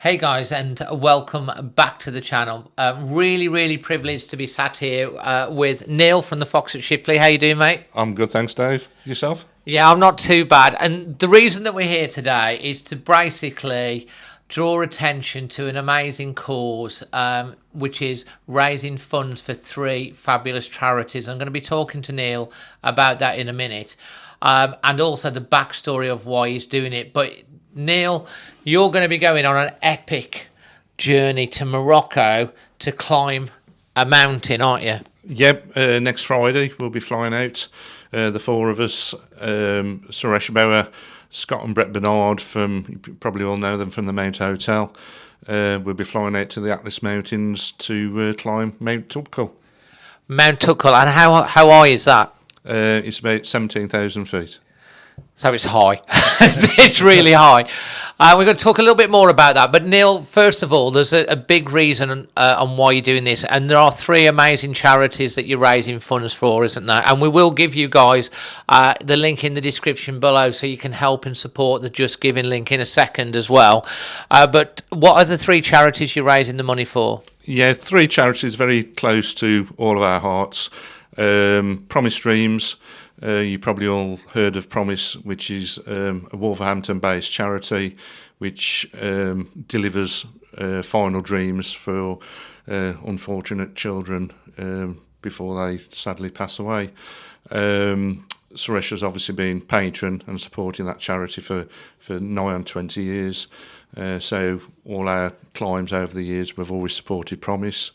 Hey guys, and welcome back to the channel. Really privileged to be sat here with Neil from the Fox at Shipley. How you doing, mate? I'm good, thanks, Dave. Yourself? Yeah, I'm not too bad. And the reason that we're here today is to basically draw attention to an amazing cause, which is raising funds for three fabulous charities. I'm going to be talking to Neil about that in a minute, and also the backstory of why he's doing it. But Neil, you're going to be going on an epic journey to Morocco to climb a mountain, aren't you? Yep, next Friday we'll be flying out. The four of us, Suresh Bauer, Scott and Brett Bernard from, you probably all know them from the Mount Hotel. We'll be flying out to the Atlas Mountains to climb Mount Toubkal. Mount Toubkal, and how high is that? It's about 17,000 feet. So it's high. It's really high. We're going to talk a little bit more about that. But Neil, first of all, there's a big reason on why you're doing this. And there are three amazing charities that you're raising funds for, isn't there? And we will give you guys the link in the description below so you can help and support the Just Giving link in a second as well. But what are the three charities you're raising the money for? Yeah, three charities very close to all of our hearts. Promise Dreams. You probably all heard of Promise, which is a Wolverhampton-based charity which delivers final dreams for unfortunate children before they sadly pass away. Suresh has obviously been patron and supporting that charity for nigh on 20 years. So all our climbs over the years, we've always supported Promise.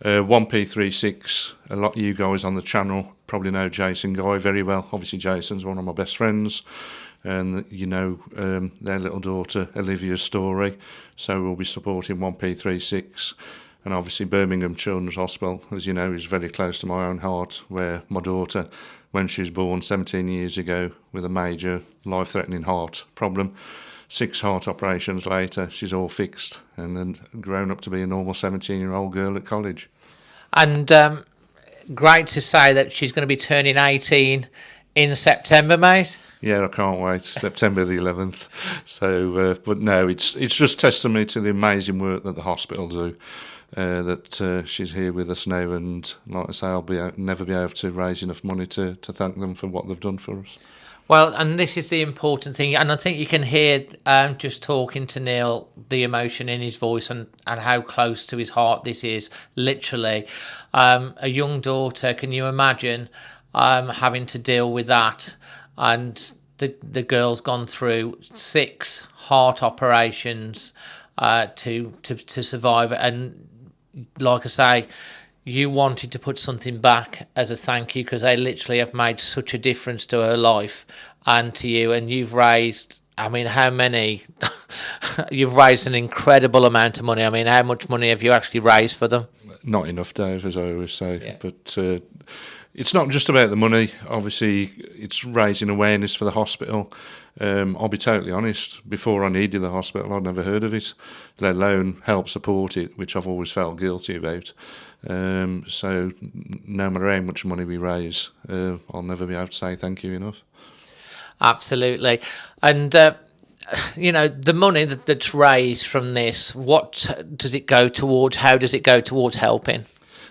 1P36, a lot of you guys on the channel probably know Jason Guy very well. Obviously Jason's one of my best friends, and you know their little daughter Olivia's story, so we'll be supporting 1P36. And obviously Birmingham Children's Hospital, as you know, is very close to my own heart, where my daughter, when she was born 17 years ago with a major life-threatening heart problem, 6 heart operations later, she's all fixed and then grown up to be a normal 17-year-old girl at college. And great to say that she's going to be turning 18 in September, mate. Yeah, I can't wait. September the 11th. So, but no, it's just testimony to the amazing work that the hospital do. That she's here with us now, and like I say, I'll never be able to raise enough money to thank them for what they've done for us. Well, and this is the important thing, and I think you can hear just talking to Neil, the emotion in his voice and how close to his heart this is, literally. A young daughter, can you imagine having to deal with that? And the girl's gone through 6 heart operations to survive it. And like I say, you wanted to put something back as a thank you because they literally have made such a difference to her life and to you. And you've raised, I mean, how many? You've raised an incredible amount of money. I mean, how much money have you actually raised for them? Not enough, Dave, as I always say. Yeah. But it's not just about the money. Obviously, it's raising awareness for the hospital. I'll be totally honest, before I needed the hospital, I'd never heard of it, let alone help support it, which I've always felt guilty about. So no matter how much money we raise, I'll never be able to say thank you enough. Absolutely. And, you know, the money that's raised from this, what does it go towards? How does it go towards helping?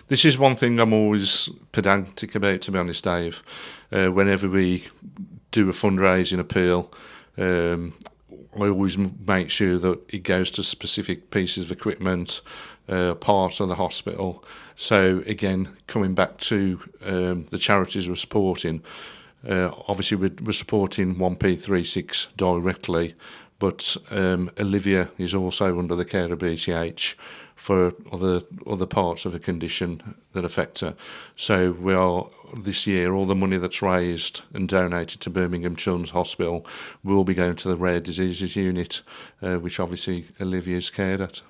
This is one thing I'm always pedantic about, to be honest, Dave. Whenever we do a fundraising appeal, I always make sure that it goes to specific pieces of equipment, parts of the hospital. So again, coming back to the charities we're supporting, obviously we're supporting 1P36 directly, but Olivia is also under the care of BCH for other parts of a condition that affect her. So we are, this year, all the money that's raised and donated to Birmingham Children's Hospital will be going to the Rare Diseases Unit, which obviously Olivia's cared at.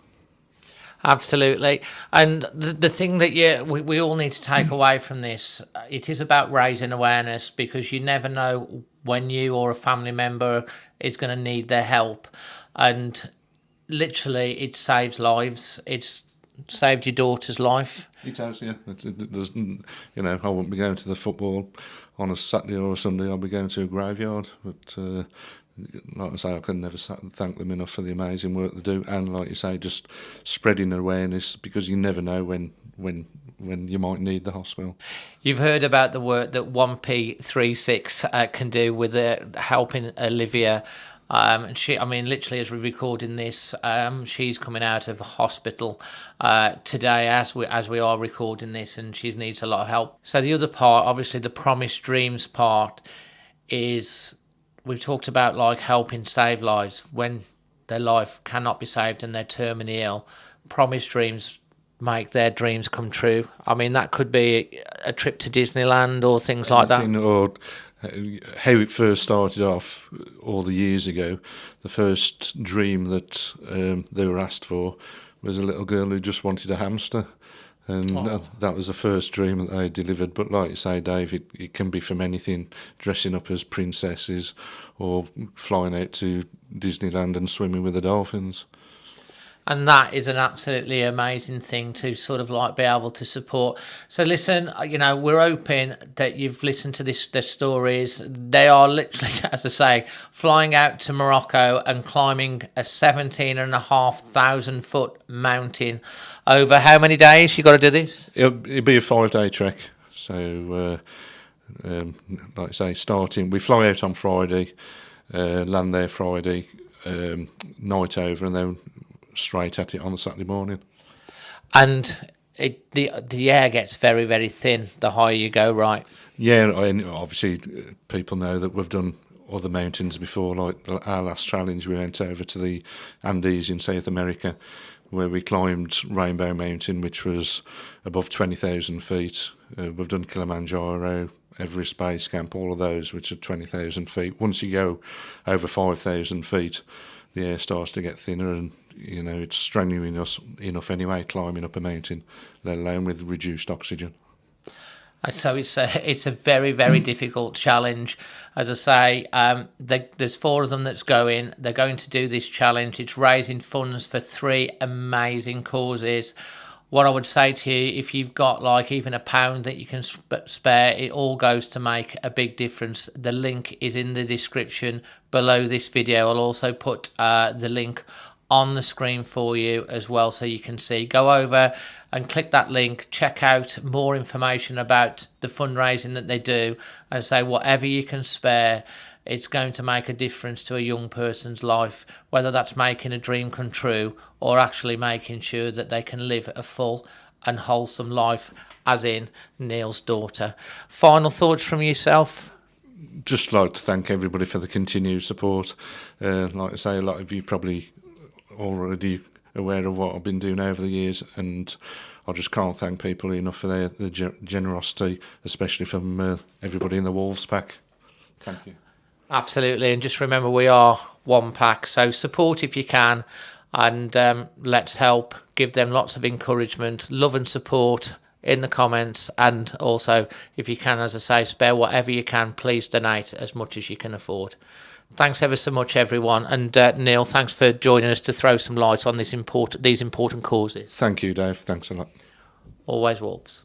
Absolutely. And the thing that we all need to take away from this, it is about raising awareness, because you never know when you or a family member is going to need their help. And literally, it saves lives. It's saved your daughter's life. It has, yeah. There's, you know, I wouldn't be going to the football on a Saturday or a Sunday. I'll be going to a graveyard. But like I say, I can never thank them enough for the amazing work they do, and like you say, just spreading awareness, because you never know when you might need the hospital. You've heard about the work that 1P36 can do with helping Olivia. And she, I mean, literally, as we're recording this, she's coming out of hospital today as we are recording this, and she needs a lot of help. So the other part, obviously, the Promised Dreams part, is we've talked about like helping save lives when their life cannot be saved and they're terminally ill. Promised Dreams make their dreams come true. I mean, that could be a trip to Disneyland or things like that. Or how it first started off all the years ago, the first dream that they were asked for was a little girl who just wanted a hamster. And that was the first dream that they delivered. But like you say, Dave, it can be from anything, dressing up as princesses or flying out to Disneyland and swimming with the dolphins. And that is an absolutely amazing thing to sort of like be able to support. So listen, you know, we're hoping that you've listened to their stories. They are literally, as I say, flying out to Morocco and climbing a 17,500 foot mountain over how many days you got to do this? It'll be a 5-day trek. So, like I say, we fly out on Friday, land there Friday, night over, and then straight at it on the Saturday morning. And the air gets very, very thin the higher you go, right? Yeah, and obviously people know that we've done other mountains before. Like our last challenge, we went over to the Andes in South America, where we climbed Rainbow Mountain, which was above 20,000 feet. We've done Kilimanjaro, Everest Base Camp, all of those, which are 20,000 feet. Once you go over 5,000 feet, the air starts to get thinner, and you know it's strenuous enough anyway climbing up a mountain, let alone with reduced oxygen. So it's a very, very difficult challenge. As I say, there's 4 of them that's going. They're going to do this challenge. It's raising funds for 3 amazing causes. What I would say to you, if you've got like even £1 that you can spare, it all goes to make a big difference. The link is in the description below this video. I'll also put the link on the screen for you as well, so you can see. Go over and click that link, check out more information about the fundraising that they do, and say whatever you can spare, it's going to make a difference to a young person's life, whether that's making a dream come true or actually making sure that they can live a full and wholesome life, as in Neil's daughter. Final thoughts from yourself? Just like to thank everybody for the continued support. Like I say, a lot of you probably already aware of what I've been doing over the years, and I just can't thank people enough for their generosity, especially from everybody in the Wolves pack. Thank you. Absolutely, and just remember, we are one pack, so support if you can, and let's help. Give them lots of encouragement, love and support in the comments, and also, if you can, as I say, spare whatever you can. Please donate as much as you can afford. Thanks ever so much, everyone, and Neil, thanks for joining us to throw some light on these important causes. Thank you, Dave. Thanks a lot. Always Wolves.